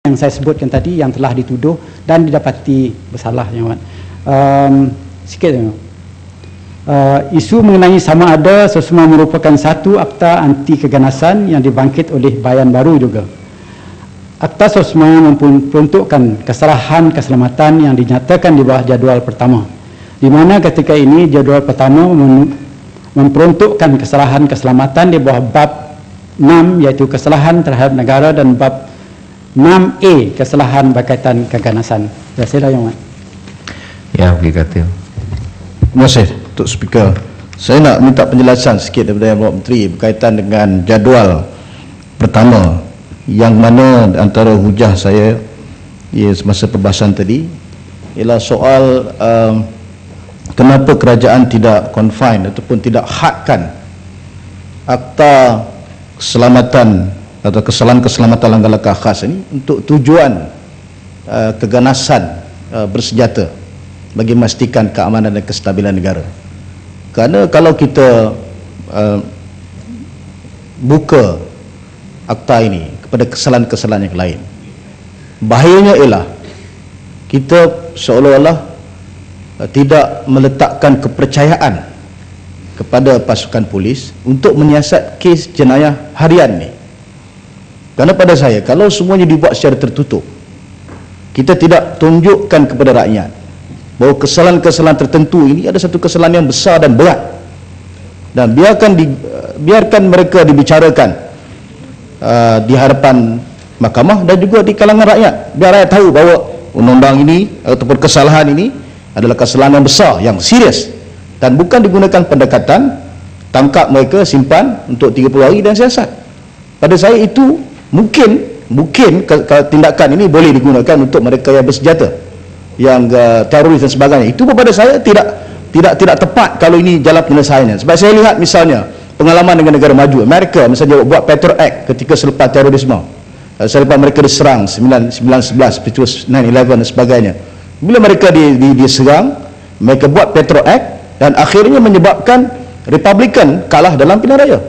yang saya sebutkan tadi yang telah dituduh dan didapati bersalah, Yang Amat. Sikit tengok. Isu mengenai sama ada SOSMA merupakan satu akta anti keganasan yang dibangkit oleh Bayan Baru juga. Akta SOSMA memperuntukkan kesalahan keselamatan yang dinyatakan di bawah jadual pertama, di mana ketika ini jadual pertama memperuntukkan kesalahan keselamatan di bawah bab 6 iaitu kesalahan terhadap negara dan bab 6A kesalahan berkaitan keganasan. Terima kasih, Yang Amat. Ya, berkata. Terima kasih untuk speaker. Saya nak minta penjelasan sikit daripada Yang Berhormat Menteri berkaitan dengan jadual pertama, yang mana antara hujah saya semasa perbahasan tadi ialah soal kenapa kerajaan tidak confine ataupun tidak hadkan akta keselamatan atau kesalahan keselamatan langkah-langkah khas ini untuk tujuan keganasan bersenjata bagi memastikan keamanan dan kestabilan negara. Kerana kalau kita buka akta ini kepada kesalahan-kesalahan yang lain, bahayanya ialah kita seolah-olah tidak meletakkan kepercayaan kepada pasukan polis untuk menyiasat kes jenayah harian ni. Kerana pada saya, kalau semuanya dibuat secara tertutup, kita tidak tunjukkan kepada rakyat bahawa kesalahan-kesalahan tertentu ini ada satu kesalahan yang besar dan berat, dan biarkan mereka dibicarakan di hadapan mahkamah dan juga di kalangan rakyat, biar rakyat tahu bahawa undang-undang ini ataupun kesalahan ini adalah kesalahan yang besar, yang serius, dan bukan digunakan pendekatan tangkap mereka, simpan untuk 30 hari dan siasat. Pada saya itu mungkin tindakan ini boleh digunakan untuk mereka yang bersenjata, yang teroris dan sebagainya. Itu pada saya tidak tepat kalau ini jalan penyelesaiannya. Sebab saya lihat misalnya pengalaman dengan negara maju, Amerika misalnya buat Patriot Act ketika selepas terorisme, selepas mereka diserang 9/11, peristiwa 9/11 dan sebagainya. Bila mereka diserang, mereka buat Patriot Act dan akhirnya menyebabkan Republican kalah dalam pilihan raya.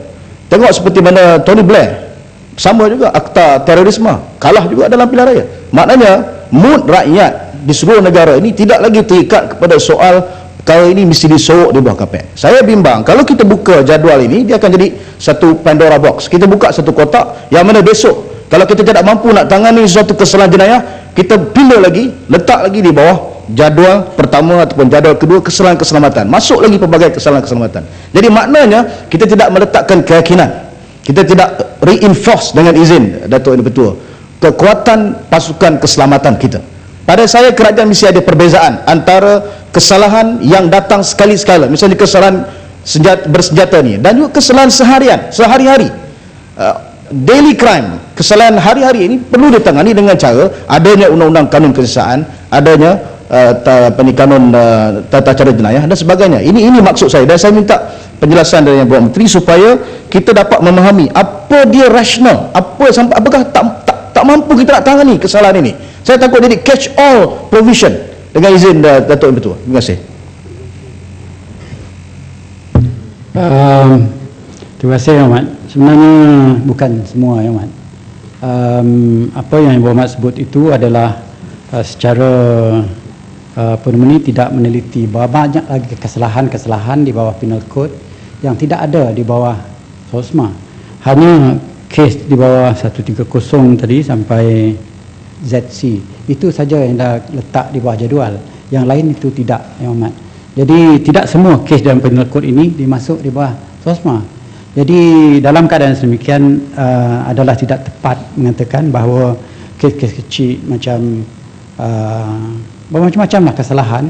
Tengok seperti mana Tony Blair, sama juga akta terorisme, kalah juga dalam pilihan raya. Maknanya mood rakyat di seluruh negara ini tidak lagi terikat kepada soal perkara ini mesti disorok di bawah kapet. Saya bimbang kalau kita buka jadual ini, dia akan jadi satu Pandora box. Kita buka satu kotak yang mana besok kalau kita tidak mampu nak tangani suatu kesalahan jenayah, kita pindah lagi, letak lagi di bawah jadual pertama ataupun jadual kedua kesalahan keselamatan, masuk lagi pelbagai kesalahan keselamatan. Jadi maknanya kita tidak meletakkan keyakinan, kita tidak reinforce dengan izin Datuk Yang Ketua kekuatan pasukan keselamatan kita. Pada saya kerajaan mesti ada perbezaan antara kesalahan yang datang sekali-sekala, misalnya kesalahan bersenjata ni, dan juga kesalahan sehari-hari, daily crime, kesalahan hari-hari ini perlu ditangani dengan cara adanya undang-undang kanun kesiasaan, adanya kanun tata cara jenayah dan sebagainya. Ini maksud saya, dan saya minta penjelasan dari Yang Berhormat Menteri supaya kita dapat memahami apa dia rasional, apakah tak mampu kita nak tangani kesalahan ini. Saya takut jadi catch all provision dengan izin Datuk Yang Ketua. Terima kasih. Terima kasih, Yang Amat. Sebenarnya bukan semua, Yang Amat. Apa yang Yang Berhormat sebut itu adalah secara tidak meneliti bahawa banyak lagi kesalahan-kesalahan di bawah Penal Code yang tidak ada di bawah SOSMA. Hanya kes di bawah 130 tadi sampai ZC itu saja yang dah letak di bawah jadual, yang lain itu tidak, Yang Amat. Jadi tidak semua kes dalam Penal Code ini dimasuk di bawah SOSMA. Jadi dalam keadaan sedemikian adalah tidak tepat mengatakan bahawa kes-kes kecil macam bermacam-macam lah kesalahan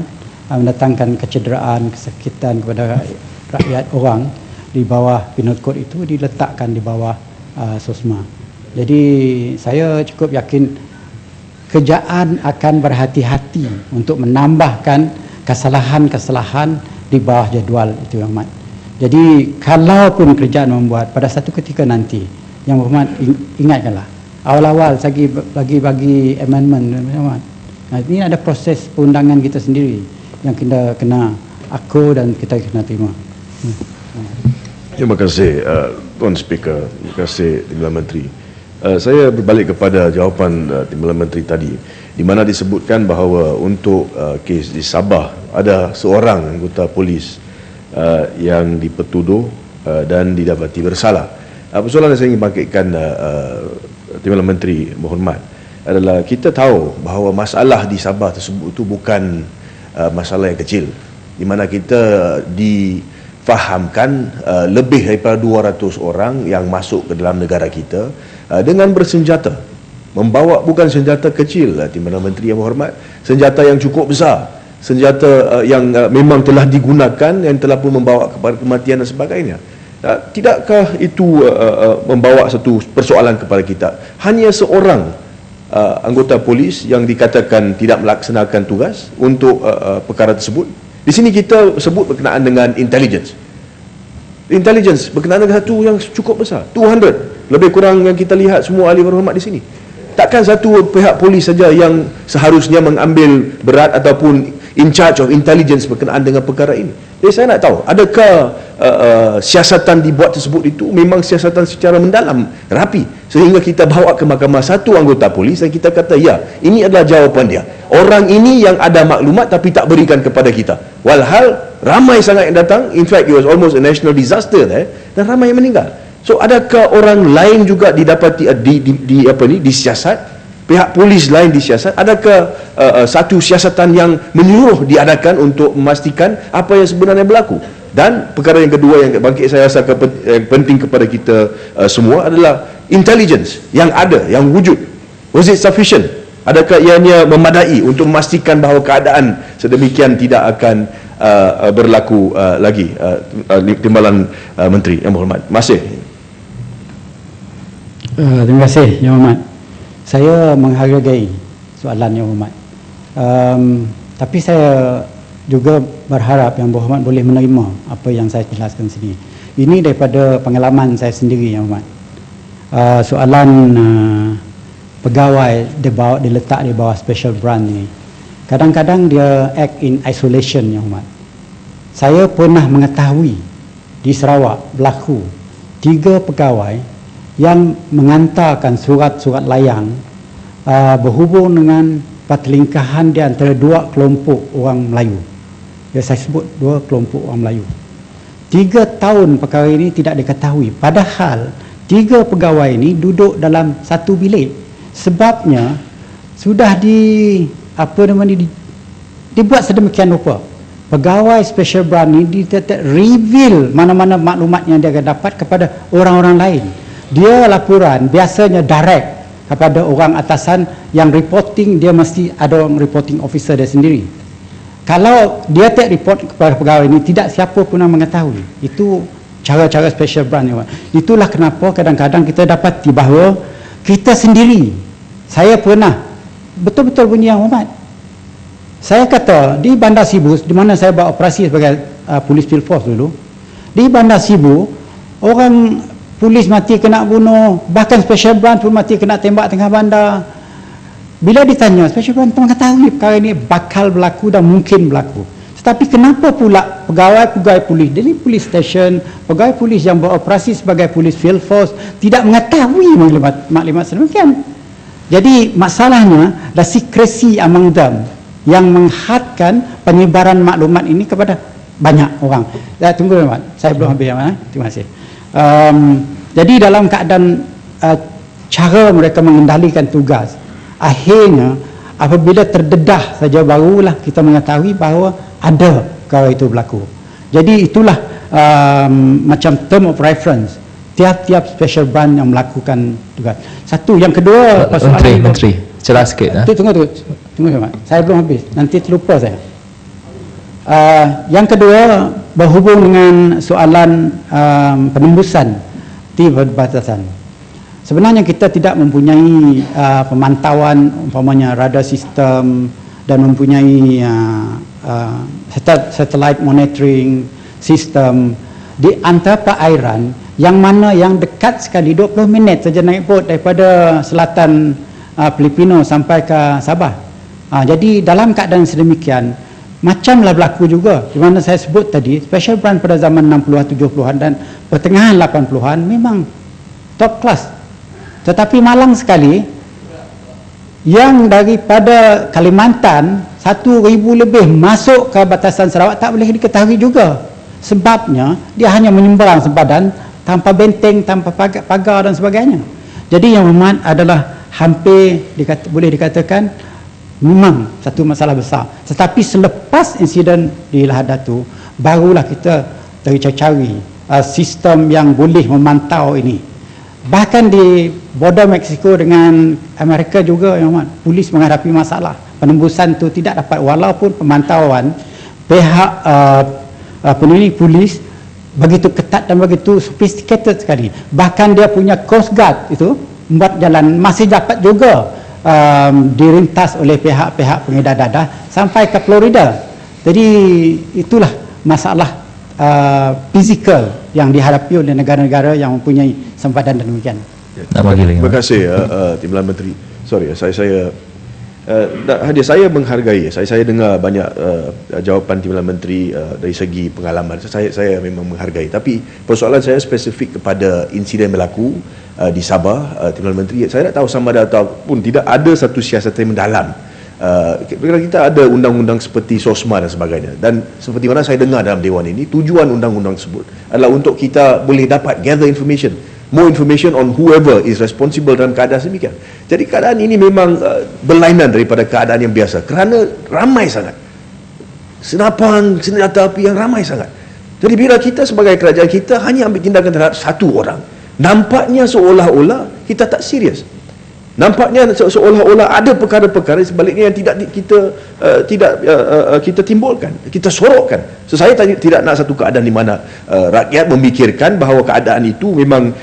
mendatangkan kecederaan, kesakitan kepada rakyat orang di bawah Penal Code itu diletakkan di bawah SOSMA. Jadi saya cukup yakin kerajaan akan berhati-hati untuk menambahkan kesalahan-kesalahan di bawah jadual itu, Yang Amat. Jadi kalaupun kerajaan membuat pada satu ketika nanti, Yang Berhormat ingatkanlah awal-awal bagi amendment, Yang Amat. Ini ada proses perundangan kita sendiri yang kita kena akur dan kita kena terima. Terima kasih Tuan Speaker, terima kasih Timbalan Menteri. Saya berbalik kepada jawapan Timbalan Menteri tadi, di mana disebutkan bahawa untuk kes di Sabah ada seorang anggota polis yang dipertuduh dan didapati bersalah. Persoalan yang saya ingin bangkitkan Timbalan Menteri berhormat adalah kita tahu bahawa masalah di Sabah tersebut itu bukan masalah yang kecil, di mana kita difahamkan lebih daripada 200 orang yang masuk ke dalam negara kita dengan bersenjata, membawa bukan senjata kecil, Timbalan Menteri yang berhormat, senjata yang cukup besar, senjata yang memang telah digunakan, yang telah pun membawa kepada kematian dan sebagainya. Tidakkah itu membawa satu persoalan kepada kita? Hanya seorang anggota polis yang dikatakan tidak melaksanakan tugas untuk perkara tersebut. Di sini kita sebut berkenaan dengan intelligence. Intelligence berkenaan dengan satu yang cukup besar, 200 lebih kurang yang kita lihat semua ahli berhormat di sini. Takkan satu pihak polis saja yang seharusnya mengambil berat ataupun in charge of intelligence berkenaan dengan perkara ini. Jadi saya nak tahu, adakah siasatan dibuat tersebut itu memang siasatan secara mendalam, rapi, sehingga kita bawa ke mahkamah satu anggota polis dan kita kata, ya, ini adalah jawapan dia. Orang ini yang ada maklumat tapi tak berikan kepada kita. Walhal ramai sangat yang datang, in fact it was almost a national disaster there, dan ramai yang meninggal. So adakah orang lain juga didapati disiasat? Pihak polis lain disiasat? Adakah satu siasatan yang menyeluruh diadakan untuk memastikan apa yang sebenarnya berlaku? Dan perkara yang kedua yang bangkit saya rasa yang penting kepada kita semua adalah intelligence yang ada, yang wujud. Was it sufficient? Adakah ianya memadai untuk memastikan bahawa keadaan sedemikian tidak akan berlaku lagi? Timbalan Menteri yang berhormat. Terima kasih. Terima kasih Yang Berhormat. Saya menghargai soalan Yang Berhormat. Tapi saya juga berharap Yang Berhormat boleh menerima apa yang saya jelaskan sini. Ini daripada pengalaman saya sendiri Yang Berhormat. Soalan pegawai diletak di bawah special branch ini, kadang-kadang dia act in isolation Yang Berhormat. Saya pernah mengetahui di Sarawak berlaku 3 pegawai yang mengantarkan surat-surat layang berhubung dengan pertelingkahan di antara 2 kelompok orang Melayu. Ya, saya sebut 2 kelompok orang Melayu. 3 tahun perkara ini tidak diketahui. Padahal 3 pegawai ini duduk dalam satu bilik. Sebabnya sudah dibuat sedemikian rupa. Pegawai special branch ini reveal mana-mana maklumat yang dia akan dapat kepada orang-orang lain. Dia laporan biasanya direct kepada orang atasan yang reporting, dia mesti ada orang reporting officer dia sendiri. Kalau dia tak report kepada pegawai ini, tidak siapa pun yang mengetahui. Itu cara-cara special branch. Itulah kenapa kadang-kadang kita dapati bahawa kita sendiri, saya pernah betul-betul bunyi Yang Berhormat. Saya kata di Bandar Sibu, di mana saya buat operasi sebagai polis field force dulu, di Bandar Sibu orang polis mati kena bunuh, bahkan special branch pun mati kena tembak tengah bandar. Bila ditanya, special branch mengetahui perkara ini bakal berlaku dan mungkin berlaku. Tetapi kenapa pula pegawai-pegawai polis dari police station, pegawai polis yang beroperasi sebagai polis field force tidak mengetahui maklumat sedemikian? Jadi masalahnya adalah secrecy among them yang menghadkan penyebaran maklumat ini kepada banyak orang. Tunggu saya belum habis. Terima kasih. Jadi dalam keadaan cara mereka mengendalikan tugas, akhirnya apabila terdedah saja barulah kita mengetahui bahawa ada perkara itu berlaku. Jadi itulah macam term of reference tiap-tiap special branch yang melakukan tugas. Satu, yang kedua, Menteri, jelas sikit. Tunggu, saya belum habis, nanti terlupa saya. Yang kedua, berhubung dengan soalan penembusan di perbatasan. Sebenarnya kita tidak mempunyai pemantauan umpamanya radar sistem dan mempunyai satellite monitoring sistem di antara perairan yang mana yang dekat sekali 20 minit saja naik bot daripada selatan Filipino sampai ke Sabah. Jadi dalam keadaan sedemikian macamlah berlaku juga di mana saya sebut tadi, special branch pada zaman 60-an, 70-an dan pertengahan 80-an memang top class. Tetapi malang sekali, yang daripada Kalimantan 1,000 lebih masuk ke batasan Sarawak tak boleh diketahui juga. Sebabnya dia hanya menyeberang sempadan tanpa benteng, tanpa pagar dan sebagainya. Jadi yang memang adalah hampir boleh dikatakan memang satu masalah besar. Tetapi selepas insiden di Lahad Datu, barulah kita tercari sistem yang boleh memantau ini. Bahkan di border Mexico dengan Amerika juga, polis menghadapi masalah. Penembusan itu tidak dapat, walaupun pemantauan pihak polis begitu ketat dan begitu sophisticated sekali. Bahkan dia punya Coast Guard itu membuat jalan masih dapat juga dirintas oleh pihak-pihak pengedar dadah sampai ke Florida. Jadi itulah masalah fizikal yang dihadapi oleh negara-negara yang mempunyai sempadan dan demikian. Terima kasih Timbalan Menteri. Sorry, saya menghargai. Saya dengar banyak jawapan Timbalan Menteri dari segi pengalaman. Saya memang menghargai. Tapi persoalan saya spesifik kepada insiden berlaku di Sabah, Timbalan Menteri. Saya tak tahu sama ada ataupun tidak ada satu siasatan mendalam. Kita ada undang-undang seperti SOSMA dan sebagainya, dan seperti mana saya dengar dalam Dewan ini, tujuan undang-undang tersebut adalah untuk kita boleh dapat gather information, more information on whoever is responsible dalam keadaan sedemikian. Jadi keadaan ini memang berlainan daripada keadaan yang biasa kerana ramai sangat senapan senjata api yang ramai sangat. Jadi bila kita sebagai kerajaan kita hanya ambil tindakan terhadap satu orang, nampaknya seolah-olah kita tak serius. Nampaknya seolah-olah ada perkara-perkara sebaliknya yang kita timbulkan, kita sorokkan. So, saya tidak nak satu keadaan di mana rakyat memikirkan bahawa keadaan itu memang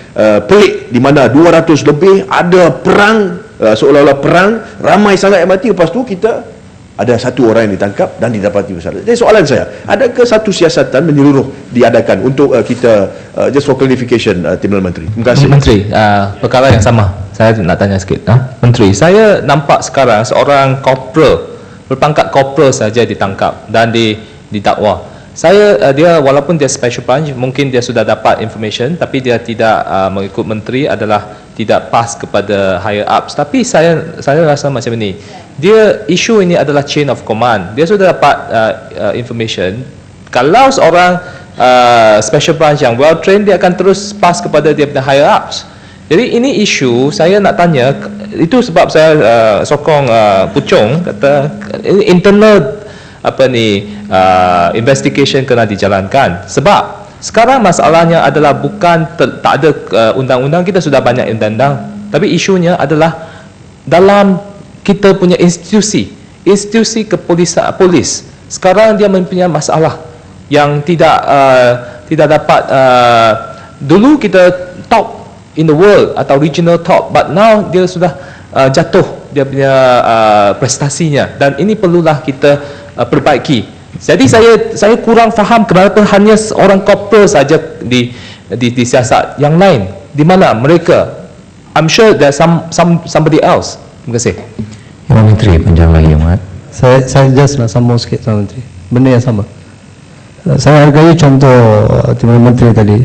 pelik, di mana 200 lebih ada perang, seolah-olah perang, ramai sangat yang mati, lepas tu kita ada satu orang yang ditangkap dan didapati bersalah. Jadi soalan saya, adakah satu siasatan menyeluruh diadakan untuk kita just for clarification, Timbalan Menteri? Terima kasih. Menteri, perkara yang sama. Saya nak tanya sikit. Menteri, saya nampak sekarang seorang korporal, berpangkat korporal saja ditangkap dan didakwa. Dia walaupun dia special branch, mungkin dia sudah dapat information, tapi dia tidak mengikut menteri, adalah tidak pas kepada higher ups. Tapi saya rasa macam ini. Isu ini adalah chain of command. Dia sudah dapat information. Kalau seorang special branch yang well trained, dia akan terus pas kepada dia punya higher ups. Jadi ini isu saya nak tanya, itu sebab saya sokong Puchong kata internal investigation kena dijalankan. Sebab sekarang masalahnya adalah bukan tak ada undang-undang, kita sudah banyak undang-undang, tapi isunya adalah dalam kita punya institusi polis. Sekarang dia mempunyai masalah yang tidak dapat dulu kita top in the world atau regional top, but now dia sudah jatuh dia punya prestasinya, dan ini perlulah kita perbaiki. Jadi saya kurang faham kenapa hanya seorang korporal saja disiasat, yang lain di mana mereka? I'm sure there's somebody else. Terima kasih. Yang Menteri panjang lagi Mat. Saya just nak sambung sikit sama Menteri. Benda yang sama. Saya hargai contoh Timbalan Menteri tadi.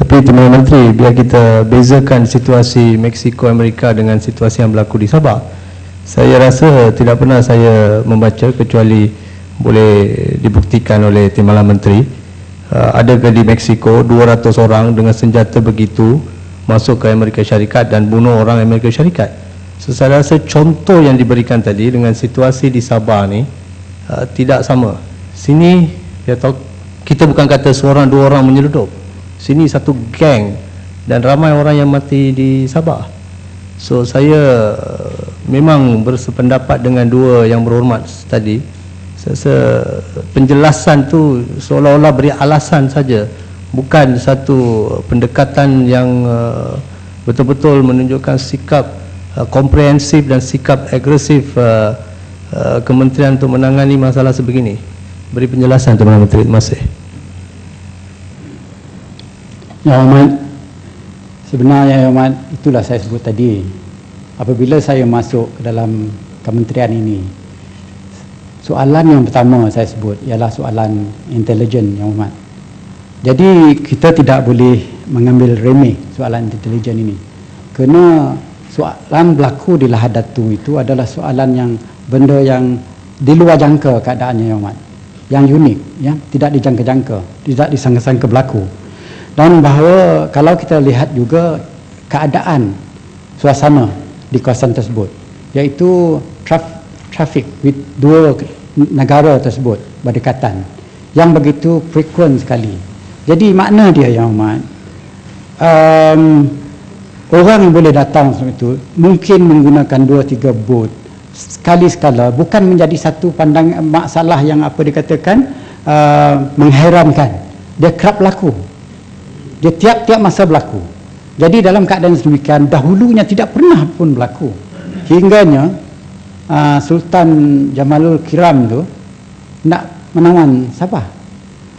Tapi Timbalan Menteri, biar kita bezakan situasi Mexico Amerika dengan situasi yang berlaku di Sabah. Saya rasa tidak pernah saya membaca, kecuali boleh dibuktikan oleh Timbalan Menteri, adakah di Mexico 200 orang dengan senjata begitu masuk ke Amerika Syarikat dan bunuh orang Amerika Syarikat. So, saya rasa contoh yang diberikan tadi dengan situasi di Sabah ni tidak sama. Sini kita bukan kata seorang dua orang menyeludup. Sini satu geng dan ramai orang yang mati di Sabah. So saya memang bersependapat dengan dua yang berhormat tadi. Saya penjelasan tu seolah-olah beri alasan saja, bukan satu pendekatan yang betul-betul menunjukkan sikap komprehensif dan sikap agresif kementerian untuk menangani masalah sebegini. Beri penjelasan Timbalan Menteri. Terima kasih. Ya Ahmad, sebenarnya ya Ahmad, itulah saya sebut tadi. Apabila saya masuk ke dalam kementerian ini, soalan yang pertama saya sebut ialah soalan intelijen ya Ahmad. Jadi kita tidak boleh mengambil remeh soalan intelijen ini, kerana soalan berlaku di Lahad Datu itu adalah soalan yang benda yang di luar jangka keadaannya Yang Amat, yang unik, ya, tidak dijangka-jangka, tidak disangka-sangka berlaku. Dan bahawa kalau kita lihat juga keadaan suasana di kawasan tersebut, iaitu trafik with dua negara tersebut berdekatan yang begitu frequent sekali. Jadi makna dia Yang Amat, orang yang boleh datang seperti itu mungkin menggunakan 2-3 bot sekali-sekala, bukan menjadi satu pandang masalah yang apa dikatakan mengherankan. Dia kerap berlaku, dia tiap-tiap masa berlaku. Jadi dalam keadaan sedemikian, dahulunya tidak pernah pun berlaku, hingganya Sultan Jamalul Kiram tu nak menawan Sabah.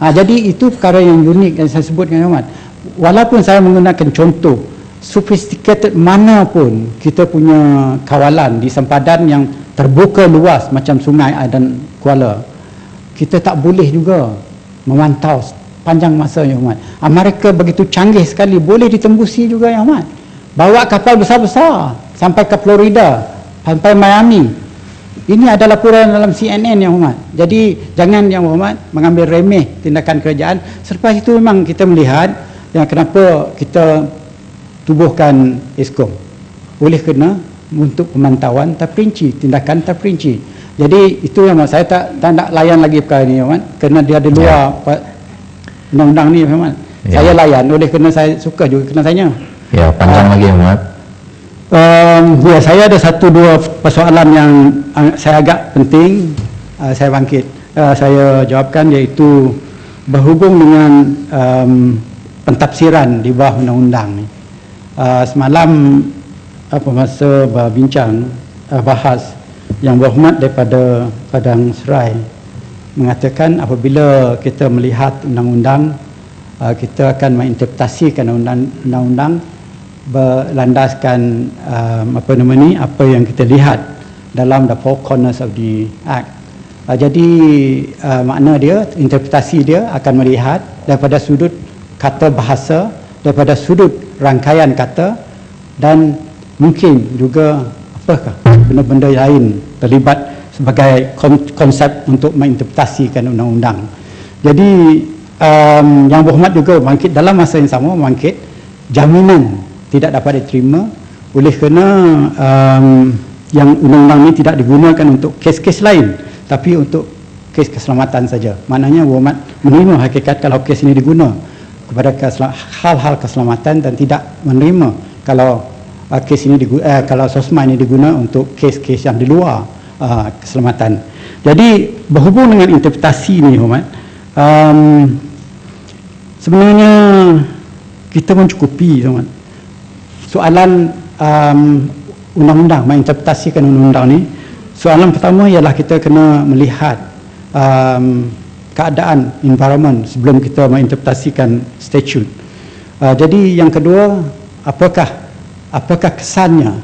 Jadi itu perkara yang unik yang saya sebutkan Yang Amat. Walaupun saya menggunakan contoh sophisticated mana pun kita punya kawalan di sempadan yang terbuka luas macam Sungai dan Kuala, kita tak boleh juga memantau panjang masa Yang Amat. Mereka begitu canggih sekali, boleh ditembusi juga Yang Amat. Bawa kapal besar-besar sampai ke Florida, sampai Miami. Ini adalah laporan dalam CNN Yang Amat. Jadi jangan Yang Amat mengambil remeh tindakan kerajaan. Selepas itu memang kita melihat yang kenapa kita tubuhkan ESKOM, oleh kerana untuk pemantauan terperinci, tindakan terperinci. Jadi itu yang saya tak nak layan lagi perkara ni Yang Amat, kerana dia ada luar undang-undang ni Yang Amat. Saya layan oleh kerana saya suka juga kena tanya. Ya, panjang lagi Yang Amat. Ya, saya ada 1-2 persoalan yang saya agak penting saya bangkit, saya jawabkan, iaitu berhubung dengan pentafsiran di bawah undang-undang ni. Semalam masa berbincang bahas Yang Berhormat daripada Padang Serai mengatakan apabila kita melihat undang-undang, kita akan menginterpretasikan undang-undang berlandaskan apa yang kita lihat dalam the four corners of the act. Jadi makna dia, interpretasi dia akan melihat daripada sudut kata bahasa, daripada sudut rangkaian kata, dan mungkin juga apakah benda-benda lain terlibat sebagai konsep untuk menginterpretasikan undang-undang. Jadi Yang Berhormat juga bangkit dalam masa yang sama, bangkit jaminan tidak dapat diterima oleh kerana yang undang-undang ini tidak digunakan untuk kes-kes lain, tapi untuk kes keselamatan saja. Maknanya Berhormat menerima hakikat kalau kes ini diguna kepada hal-hal keselamatan dan tidak menerima kalau kes ini kalau SOSMA ini diguna untuk kes-kes yang di luar keselamatan. Jadi berhubung dengan interpretasi ini Hormat, sebenarnya kita mencukupi Hormat. Soalan undang-undang, menginterpretasikan undang-undang ni, soalan pertama ialah kita kena melihat keadaan environment sebelum kita menginterpretasikan statute. Jadi yang kedua, apakah kesannya,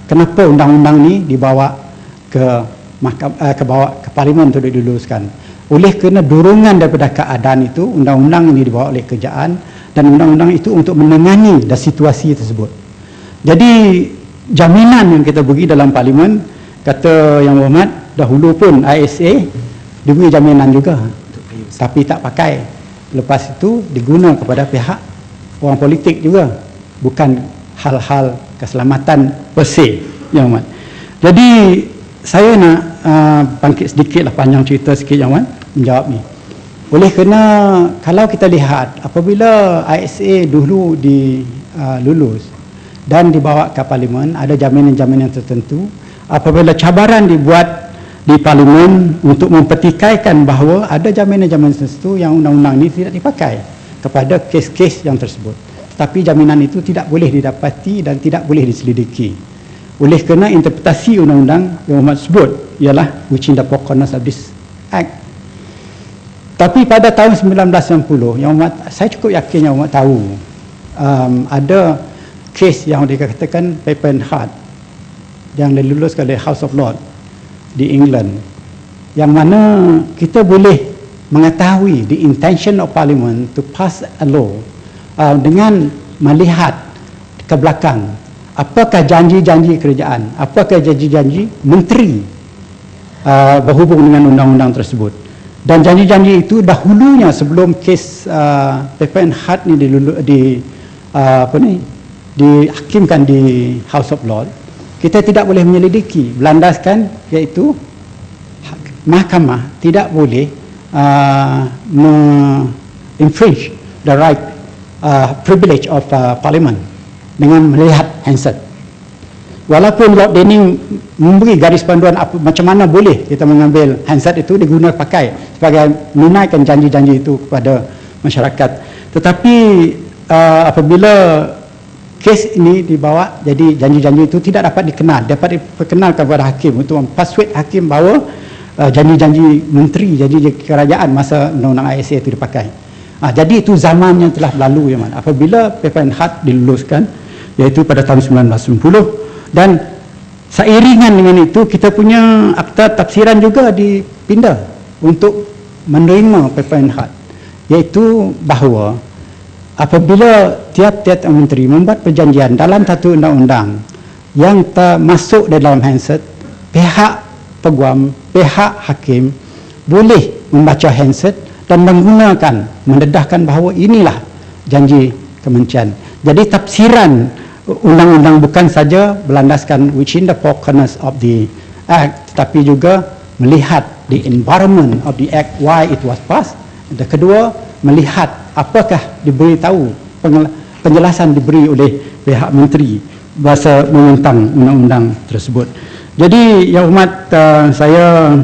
kenapa undang-undang ni dibawa ke parlimen untuk diluluskan? Oleh kerana dorongan daripada keadaan itu, undang-undang ini dibawa oleh kerajaan dan undang-undang itu untuk menangani situasi tersebut. Jadi jaminan yang kita beri dalam parlimen, kata Yang Berhormat, dahulu pun ISA diberi jaminan juga, tapi tak pakai. Lepas itu diguna kepada pihak orang politik juga, bukan hal-hal keselamatan per se, Yang Berhormat. Jadi saya nak bangkit sedikit lah, panjang cerita sikit Yang Berhormat menjawab ni. Oleh kerana kalau kita lihat apabila ISA dulu dilulus dan dibawa ke parlimen, ada jaminan-jaminan tertentu. Apabila cabaran dibuat di parlimen untuk mempertikaikan bahawa ada jaminan-jaminan tertentu yang undang-undang ini tidak dipakai kepada kes-kes yang tersebut, tetapi jaminan itu tidak boleh didapati dan tidak boleh diselidiki. Oleh kerana interpretasi undang-undang yang Berhormat sebut ialah within the four corners of this act. Tapi pada tahun 1990, Yang Berhormat, saya cukup yakin Yang Berhormat tahu ada kes yang dikatakan Paper and Heart yang diluluskan oleh House of Lords di England, yang mana kita boleh mengetahui the intention of Parliament to pass a law dengan melihat ke belakang apakah janji-janji kerajaan, apakah janji-janji menteri berhubung dengan undang-undang tersebut. Dan janji-janji itu dahulunya sebelum kes PPN Hart ni dihakimkan di House of Lords, kita tidak boleh menyelidiki, berlandaskan iaitu mahkamah tidak boleh infringe the right privilege of parliament dengan melihat handset. Walaupun Lord Denning memberi garis panduan macam mana boleh kita mengambil handset itu digunakan pakai sebagai menunaikan janji-janji itu kepada masyarakat. Tetapi apabila kes ini dibawa, jadi janji-janji itu tidak dapat dapat diperkenalkan kepada hakim untuk mempersuade hakim bahawa janji-jangi menteri, janji kerajaan masa undang-undang ISA itu dipakai. Jadi itu zaman yang telah berlalu, ya, apabila PPN Hart diluluskan, iaitu pada tahun 1990, dan seiringan dengan itu kita punya akta tafsiran juga dipindah untuk menerima PPN Hart, iaitu bahawa apabila tiap-tiap menteri membuat perjanjian dalam satu undang-undang yang termasuk dalam handset, pihak peguam, pihak hakim boleh membaca handset dan menggunakan, mendedahkan bahawa inilah janji kementerian. Jadi tafsiran undang-undang bukan saja berlandaskan within the four corners of the act, tetapi juga melihat the environment of the act, why it was passed. Dan kedua, melihat apakah diberitahu, penjelasan diberi oleh pihak menteri bahasa menentang undang-undang tersebut. Jadi yang hormat, saya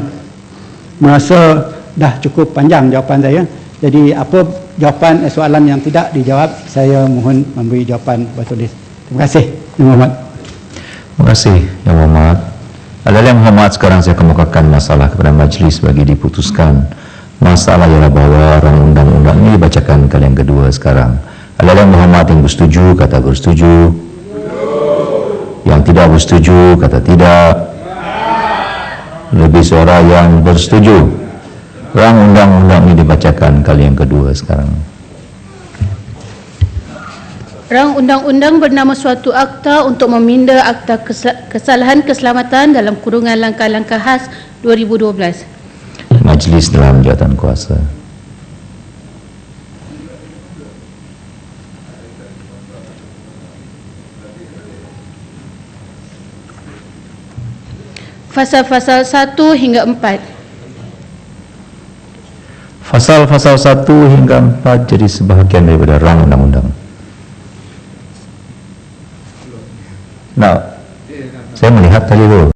merasa dah cukup panjang jawapan saya. Jadi apa jawapan soalan yang tidak dijawab, saya mohon memberi jawapan bertulis. Terima kasih, Yang Hormat. Terima kasih, Yang Hormat. Adalah Yang Hormat, sekarang saya kemukakan masalah kepada majlis bagi diputuskan. Masalah ialah bahawa rang undang-undang ini dibacakan kali yang kedua sekarang. Adalah Yang Hormat yang bersetuju, kata bersetuju. Yang tidak bersetuju, kata tidak. Lebih suara yang bersetuju. Rang undang-undang ini dibacakan kali yang kedua sekarang. Rang undang-undang bernama suatu akta untuk meminda akta kesalahan keselamatan dalam kurungan langkah-langkah khas 2012. Majlis dalam jawatan kuasa. Fasal-fasal 1 hingga 4. Fasal-fasal 1 hingga 4 jadi sebahagian daripada rang undang-undang. Nah, saya melihat tadi tu